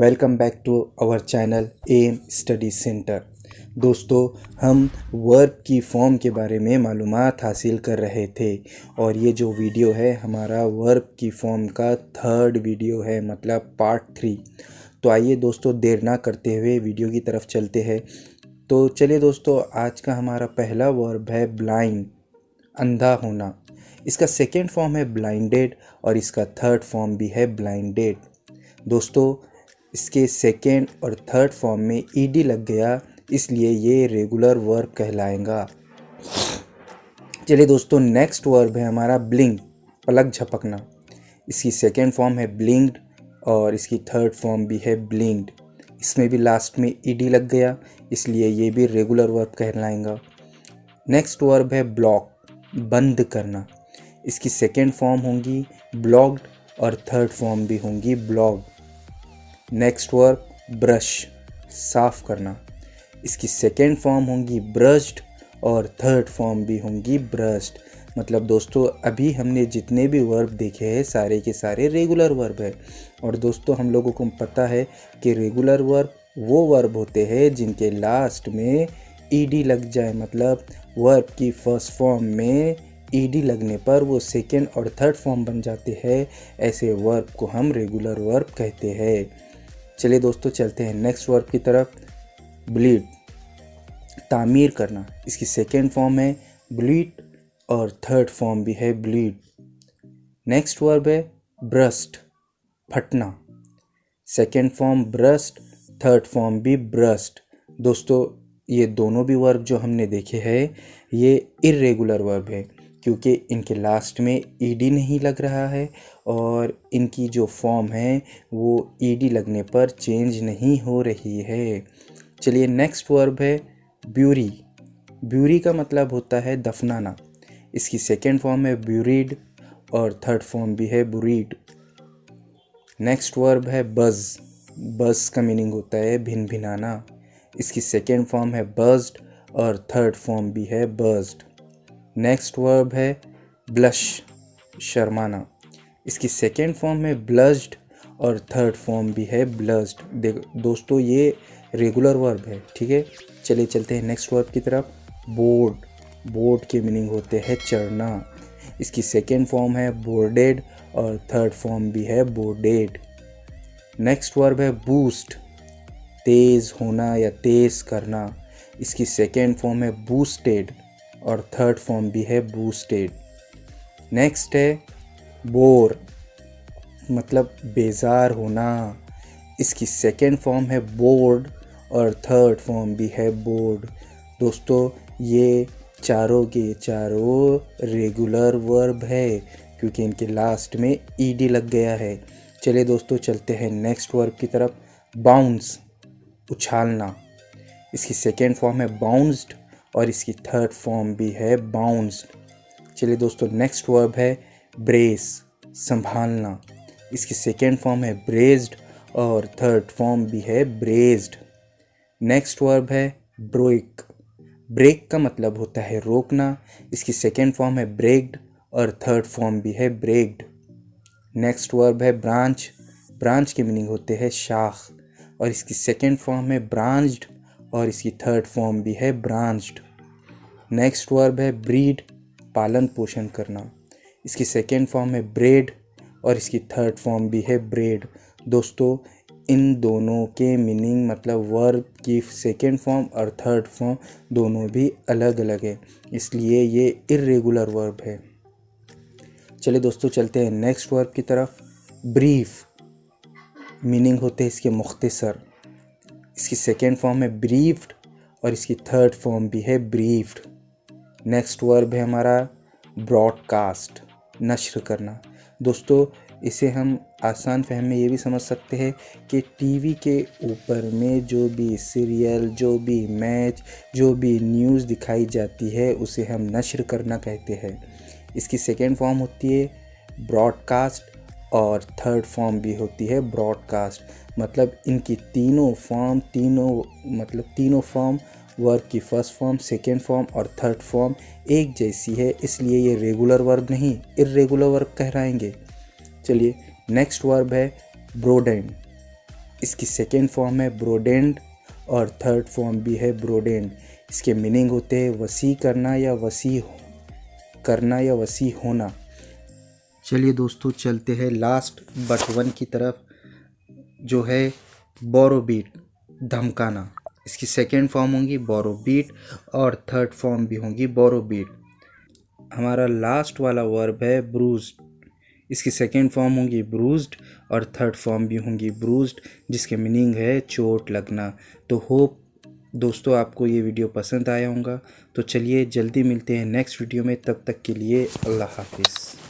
Welcome back to our channel M study centre. दोस्तों, हम verb की फॉर्म के बारे में मालूमात हासिल कर रहे थे और ये जो वीडियो है हमारा वर्ब की फॉर्म का थर्ड वीडियो है, मतलब पार्ट 3। तो आइए दोस्तों, देर ना करते हुए वीडियो की तरफ चलते हैं। तो चलिए दोस्तों, आज का हमारा पहला वर्ब है ब्लाइंड, अंधा होना। इसका सेकेंड फॉर्म है ब्लाइंडेड और इसका थर्ड फॉर्म भी है ब्लाइंडेड। दोस्तों, इसके सेकेंड और थर्ड फॉर्म में ईडी लग गया, इसलिए ये रेगुलर वर्ब कहलाएगा। चलिए दोस्तों, नेक्स्ट वर्ब है हमारा ब्लिंक, पलक झपकना। इसकी सेकेंड फॉर्म है ब्लिंक्ड और इसकी थर्ड फॉर्म भी है ब्लिंक्ड। इसमें भी लास्ट में ईडी लग गया, इसलिए ये भी रेगुलर वर्ब कहलाएगा। नेक्स्ट वर्ब है ब्लॉक, बंद करना। इसकी सेकेंड फॉर्म होंगी ब्लॉक्ड और थर्ड फॉर्म भी होंगी ब्लॉक्ड। नेक्स्ट वर्ब ब्रश, साफ करना। इसकी सेकेंड फॉर्म होंगी ब्रश्ड और थर्ड फॉर्म भी होंगी ब्रश्ड। मतलब दोस्तों, अभी हमने जितने भी वर्ब देखे हैं सारे के सारे रेगुलर वर्ब है। और दोस्तों, हम लोगों को पता है कि रेगुलर वर्ब वो वर्ब होते हैं जिनके लास्ट में ईडी लग जाए, मतलब वर्ब की फर्स्ट फॉर्म में ईडी लगने पर वो सेकेंड और थर्ड फॉर्म बन जाते हैं। ऐसे वर्ब को हम रेगुलर वर्ब कहते हैं। चलिए दोस्तों, चलते हैं नेक्स्ट वर्ब की तरफ। ब्लीड, तामीर करना। इसकी सेकेंड फॉर्म है ब्लीड और थर्ड फॉर्म भी है ब्लीड। नेक्स्ट वर्ब है ब्रस्ट, फटना। Second form burst, third form भी ब्रस्ट। दोस्तों, ये दोनों भी वर्ब जो हमने देखे हैं ये इर्रेगुलर वर्ब है, क्योंकि इनके लास्ट में ईडी नहीं लग रहा है और इनकी जो फॉर्म है वो ईडी लगने पर चेंज नहीं हो रही है। चलिए, नेक्स्ट वर्ब है ब्यूरी। ब्यूरी का मतलब होता है दफनाना। इसकी सेकेंड फॉर्म है ब्यूरीड और थर्ड फॉर्म भी है बुरीड। नेक्स्ट वर्ब है बज़। बज़ का मीनिंग होता है भिन भिनाना। इसकी सेकेंड फॉर्म है बज़्ड और थर्ड फॉर्म भी है बज़्ड। नेक्स्ट वर्ब है ब्लश, शर्माना। इसकी सेकेंड फॉर्म है ब्लश्ड और थर्ड फॉर्म भी है ब्लश्ड। दोस्तों, ये रेगुलर वर्ब है, ठीक है। चलिए चलते हैं नेक्स्ट वर्ब की तरफ। बोर्ड, बोर्ड के मीनिंग होते हैं चढ़ना। इसकी सेकेंड फॉर्म है बोर्डेड और थर्ड फॉर्म भी है बोर्डेड। नेक्स्ट वर्ब है बूस्ट, तेज़ होना या तेज़ करना। इसकी सेकेंड फॉर्म है बूस्टेड और थर्ड फॉर्म भी है बूस्टेड। नेक्स्ट है बोर, मतलब बेजार होना। इसकी सेकेंड फॉर्म है बोर्ड और थर्ड फॉर्म भी है बोर्ड। दोस्तों, ये चारों के चारों रेगुलर वर्ब है, क्योंकि इनके लास्ट में ईडी लग गया है। चलिए दोस्तों, चलते हैं नेक्स्ट वर्ब की तरफ। बाउंस, उछालना। इसकी सेकेंड फॉर्म है बाउंस्ड और इसकी थर्ड फॉर्म भी है बाउंस्ड। चलिए दोस्तों, नेक्स्ट वर्ब है ब्रेस, संभालना। इसकी सेकेंड फॉर्म है ब्रेस्ड और थर्ड फॉर्म भी है ब्रेस्ड। नेक्स्ट वर्ब है ब्रेक। ब्रेक का मतलब होता है रोकना। इसकी सेकेंड फॉर्म है ब्रेक्ड और थर्ड फॉर्म भी है ब्रेक्ड। नेक्स्ट वर्ब है ब्रांच। ब्रांच के मीनिंग होते हैं शाख और इसकी सेकेंड फॉर्म है ब्रांच्ड और इसकी थर्ड फॉर्म भी है ब्रांच्ड। नेक्स्ट वर्ब है ब्रीड, पालन पोषण करना। इसकी सेकेंड फॉर्म है ब्रेड और इसकी थर्ड फॉर्म भी है ब्रेड। दोस्तों, इन दोनों के मीनिंग, मतलब वर्ब की सेकेंड फॉर्म और थर्ड फॉर्म दोनों भी अलग अलग है, इसलिए ये इर्रेगुलर वर्ब है। चलिए दोस्तों, चलते हैं नेक्स्ट वर्ब की तरफ। ब्रीफ, मीनिंग होते हैं इसके मुख्तसर। इसकी सेकेंड फॉर्म है ब्रीफ्ड और इसकी थर्ड फॉर्म भी है ब्रीफ्ड। नेक्स्ट वर्ब है हमारा ब्रॉडकास्ट, नश्र करना। दोस्तों, इसे हम आसान फहम में ये भी समझ सकते हैं कि टीवी के ऊपर में जो भी सीरियल, जो भी मैच, जो भी न्यूज़ दिखाई जाती है उसे हम नश्र करना कहते हैं। इसकी सेकेंड फॉर्म होती है ब्रॉडकास्ट और थर्ड फॉर्म भी होती है ब्रॉडकास्ट। मतलब इनकी तीनों फॉर्म वर्ब की फर्स्ट फॉर्म, सेकेंड फॉर्म और थर्ड फॉर्म एक जैसी है, इसलिए ये रेगुलर वर्ब नहीं इर्रेगुलर वर्ब कहलाएंगे। चलिए, नेक्स्ट वर्ब है ब्रोडेन, इसकी सेकेंड फॉर्म है ब्रोडेंट और थर्ड फॉर्म भी है ब्रोडेंट। इसके मीनिंग होते हैं वसी करना या वसी होना। चलिए दोस्तों चलते हैं लास्ट बट वन की तरफ, जो है बोरोबीट, धमकाना। इसकी सेकेंड फॉर्म होंगी बोरोबीट और थर्ड फॉर्म भी होंगी बोरोबीट। हमारा लास्ट वाला वर्ब है ब्रूज्ड। इसकी सेकेंड फॉर्म होंगी ब्रूज्ड और थर्ड फॉर्म भी होंगी ब्रूज्ड, जिसके मीनिंग है चोट लगना। तो होप दोस्तों आपको ये वीडियो पसंद आया होगा। तो चलिए जल्दी मिलते हैं नेक्स्ट वीडियो में, तब तक के लिए अल्लाह हाफिज़।